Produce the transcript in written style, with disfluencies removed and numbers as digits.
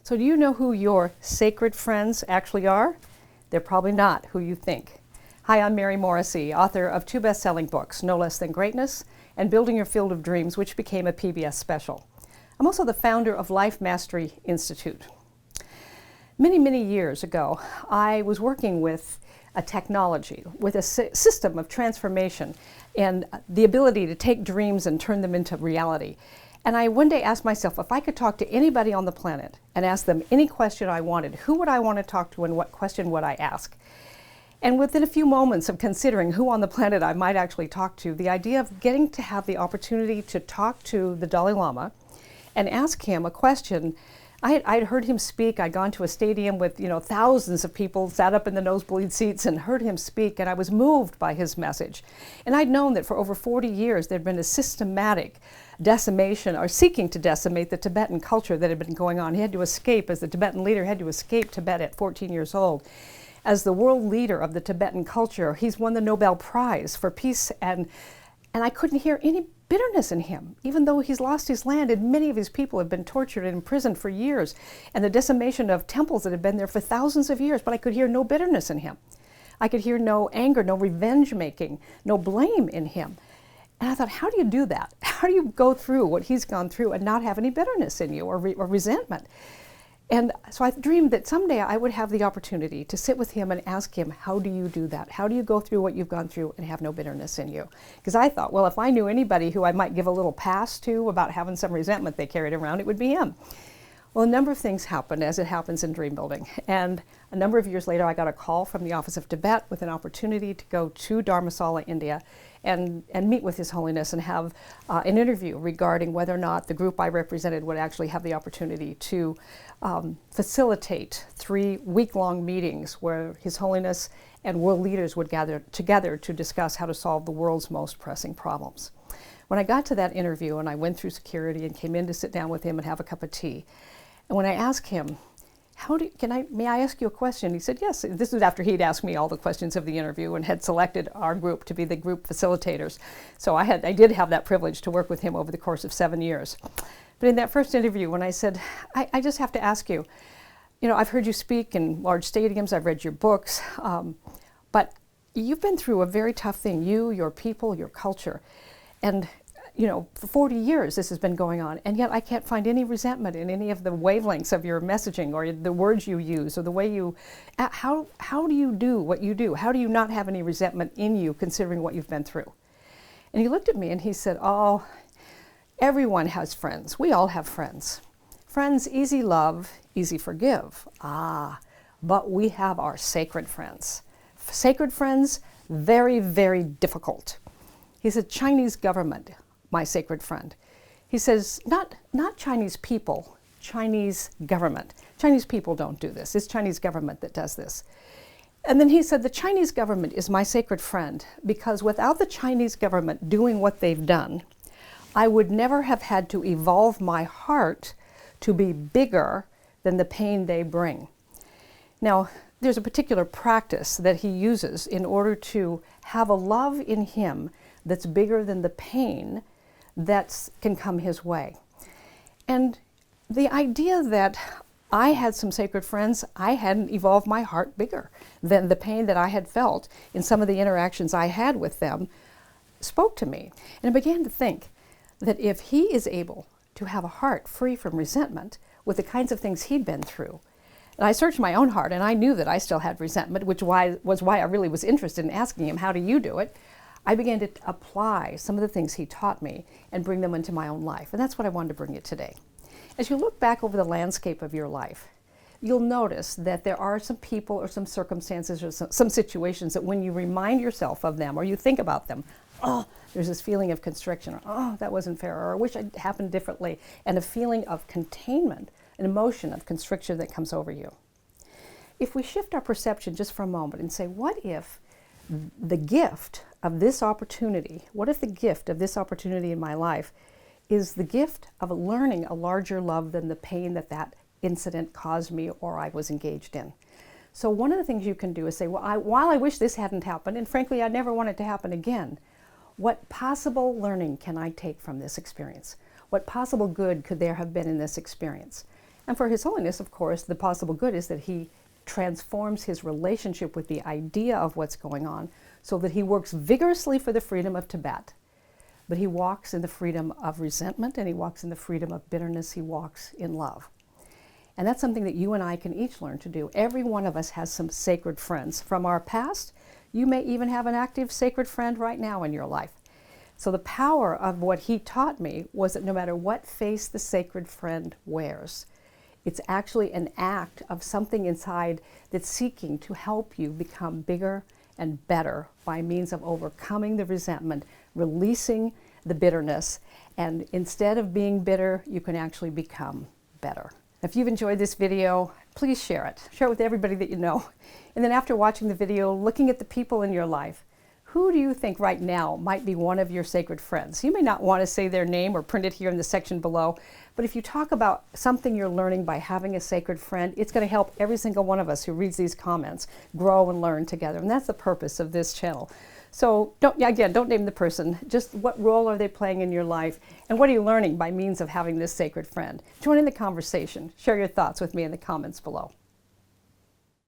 So do you know who your sacred friends actually are? They're probably not who you think. Hi, I'm Mary Morrissey, author of 2 best-selling books, No Less Than Greatness and Building Your Field of Dreams, which became a PBS special. I'm also the founder of Life Mastery Institute. Many, many years ago, I was working with a technology, with a system of transformation and the ability to take dreams and turn them into reality. And I one day asked myself, if I could talk to anybody on the planet and ask them any question I wanted, who would I want to talk to and what question would I ask? And within a few moments of considering who on the planet I might actually talk to, the idea of getting to have the opportunity to talk to the Dalai Lama and ask him a question. I'd heard him speak. I'd gone to a stadium with thousands of people, sat up in the nosebleed seats and heard him speak, and I was moved by his message. And I'd known that for over 40 years there'd been a systematic decimation or seeking to decimate the Tibetan culture that had been going on. He had to escape, as the Tibetan leader, had to escape Tibet at 14 years old. As the world leader of the Tibetan culture, he's won the Nobel Prize for Peace, and I couldn't hear any bitterness in him, even though he's lost his land and many of his people have been tortured and imprisoned for years, and the decimation of temples that had been there for thousands of years, but I could hear no bitterness in him. I could hear no anger, no revenge making, no blame in him. And I thought, how do you do that? How do you go through what he's gone through and not have any bitterness in you or resentment? And so I dreamed that someday I would have the opportunity to sit with him and ask him, how do you do that? How do you go through what you've gone through and have no bitterness in you? Because I thought, well, if I knew anybody who I might give a little pass to about having some resentment they carried around, it would be him. Well, a number of things happened, as it happens in dream building. And a number of years later, I got a call from the Office of Tibet with an opportunity to go to Dharamsala, India, and meet with His Holiness and have an interview regarding whether or not the group I represented would actually have the opportunity to facilitate 3 week-long meetings where His Holiness and world leaders would gather together to discuss how to solve the world's most pressing problems. When I got to that interview and I went through security and came in to sit down with him and have a cup of tea, and when I asked him, may I ask you a question? He said, yes. This was after he'd asked me all the questions of the interview and had selected our group to be the group facilitators. So I did have that privilege to work with him over the course of 7 years. But in that first interview, when I said, I just have to ask you, I've heard you speak in large stadiums, I've read your books, but you've been through a very tough thing, you, your people, your culture. And for 40 years this has been going on, and yet I can't find any resentment in any of the wavelengths of your messaging or the words you use or the way you, how do you do what you do? How do you not have any resentment in you considering what you've been through? And he looked at me and he said, oh, everyone has friends. We all have friends. Friends, easy love, easy forgive. But we have our sacred friends. Sacred friends, very, very difficult. He said, Chinese government, my sacred friend. He says, not Chinese people, Chinese government. Chinese people don't do this. It's Chinese government that does this. And then he said, the Chinese government is my sacred friend because without the Chinese government doing what they've done, I would never have had to evolve my heart to be bigger than the pain they bring. Now, there's a particular practice that he uses in order to have a love in him that's bigger than the pain that can come his way. And the idea that I had some sacred friends, I hadn't evolved my heart bigger than the pain that I had felt in some of the interactions I had with them spoke to me. And I began to think that if he is able to have a heart free from resentment with the kinds of things he'd been through, and I searched my own heart and I knew that I still had resentment, which was why I really was interested in asking him, how do you do it? I began to apply some of the things he taught me and bring them into my own life. And that's what I wanted to bring you today. As you look back over the landscape of your life, you'll notice that there are some people or some circumstances or some situations that when you remind yourself of them or you think about them, there's this feeling of constriction, or that wasn't fair, or I wish it happened differently, and a feeling of containment, an emotion of constriction that comes over you. If we shift our perception just for a moment and say, what if the gift of this opportunity, in my life is the gift of learning a larger love than the pain that incident caused me or I was engaged in. So one of the things you can do is say, well, while I wish this hadn't happened, and frankly, I never want it to happen again, what possible learning can I take from this experience? What possible good could there have been in this experience? And for His Holiness, of course, the possible good is that he transforms his relationship with the idea of what's going on so that he works vigorously for the freedom of Tibet. But he walks in the freedom of resentment, and he walks in the freedom of bitterness. He walks in love. And that's something that you and I can each learn to do. Every one of us has some sacred friends from our past. You may even have an active sacred friend right now in your life. So the power of what he taught me was that no matter what face the sacred friend wears, it's actually an act of something inside that's seeking to help you become bigger and better by means of overcoming the resentment, releasing the bitterness, and instead of being bitter, you can actually become better. If you've enjoyed this video, please share it. Share it with everybody that you know. And then after watching the video, looking at the people in your life, who do you think right now might be one of your sacred friends? You may not want to say their name or print it here in the section below, but if you talk about something you're learning by having a sacred friend, it's going to help every single one of us who reads these comments grow and learn together. And that's the purpose of this channel. So don't name the person. Just what role are they playing in your life? And what are you learning by means of having this sacred friend? Join in the conversation. Share your thoughts with me in the comments below.